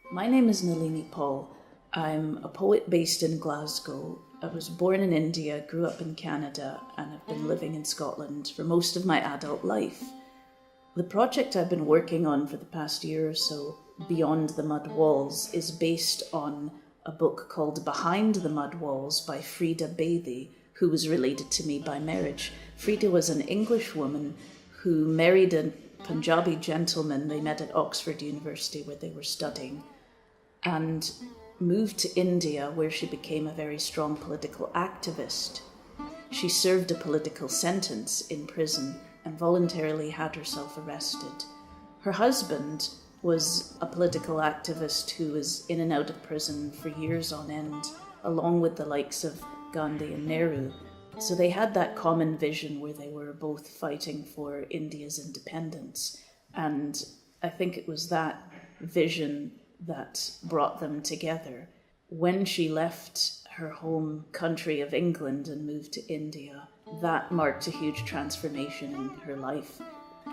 My name is Nalini Paul. I'm a poet based in Glasgow. I was born in India, grew up in Canada, and have been living in Scotland for most of my adult life. The project I've been working on for the past year or so, Beyond the Mud Walls, is based on a book called Behind the Mud Walls by Freda Bedi, who was related to me by marriage. Freda was an English woman who married a Punjabi gentleman. They met at Oxford University where they were studying, and moved to India, where she became a very strong political activist. She served a political sentence in prison and voluntarily had herself arrested. Her husband was a political activist who was in and out of prison for years on end, along with the likes of Gandhi and Nehru. So they had that common vision where they were both fighting for India's independence. And I think it was that vision that brought them together. When she left her home country of England and moved to India, that marked a huge transformation in her life,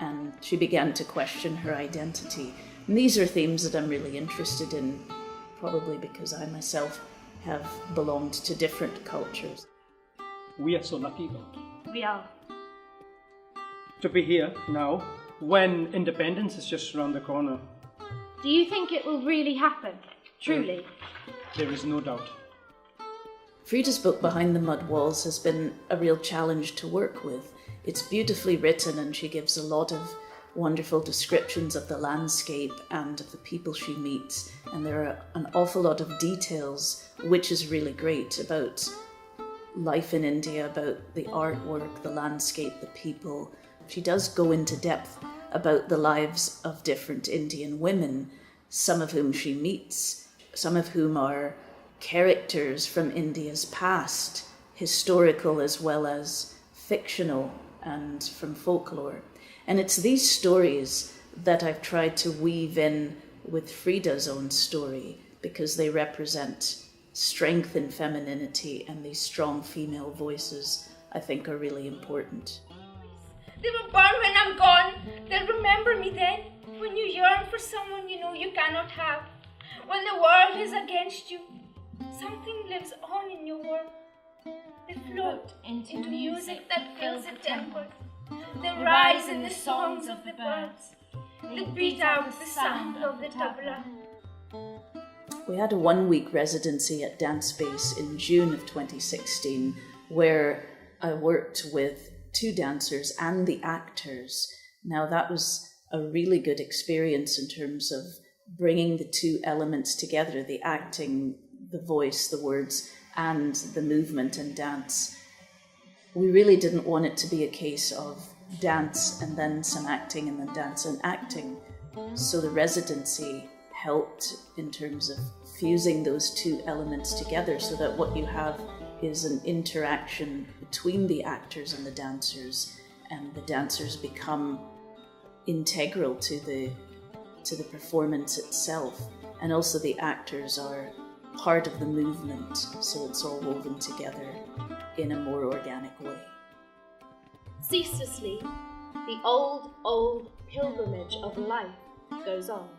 and she began to question her identity. And these are themes that I'm really interested in, probably because I myself have belonged to different cultures. We are so lucky, God. We are. To be here now, when independence is just around the corner. Do you think it will really happen? Truly? There is no doubt. Freda's book Behind the Mud Walls has been a real challenge to work with. It's beautifully written and she gives a lot of wonderful descriptions of the landscape and of the people she meets. And there are an awful lot of details, which is really great, about life in India, about the artwork, the landscape, the people. She does go into depth about the lives of different Indian women, some of whom she meets, some of whom are characters from India's past, historical as well as fictional and from folklore. And it's these stories that I've tried to weave in with Freda's own story, because they represent strength and femininity, and these strong female voices I think are really important. They will burn when I'm gone. They'll remember me then. When you yearn for someone you know you cannot have. When the world is against you. Something lives on in your world. They float into music that fills the temple. They rise in the songs of the birds. They beat out the sound of the tabla. We had a 1-week residency at Dance Space in June of 2016, where I worked with 2 dancers and the actors. Now that was a really good experience in terms of bringing the 2 elements together, the acting, the voice, the words, and the movement and dance. We really didn't want it to be a case of dance and then some acting and then dance and acting. So the residency helped in terms of fusing those 2 elements together so that what you have is an interaction between the actors and the dancers dancers become integral to the performance itself, and also the actors are part of the movement, so it's all woven together in a more organic way. Ceaselessly, the old pilgrimage of life goes on.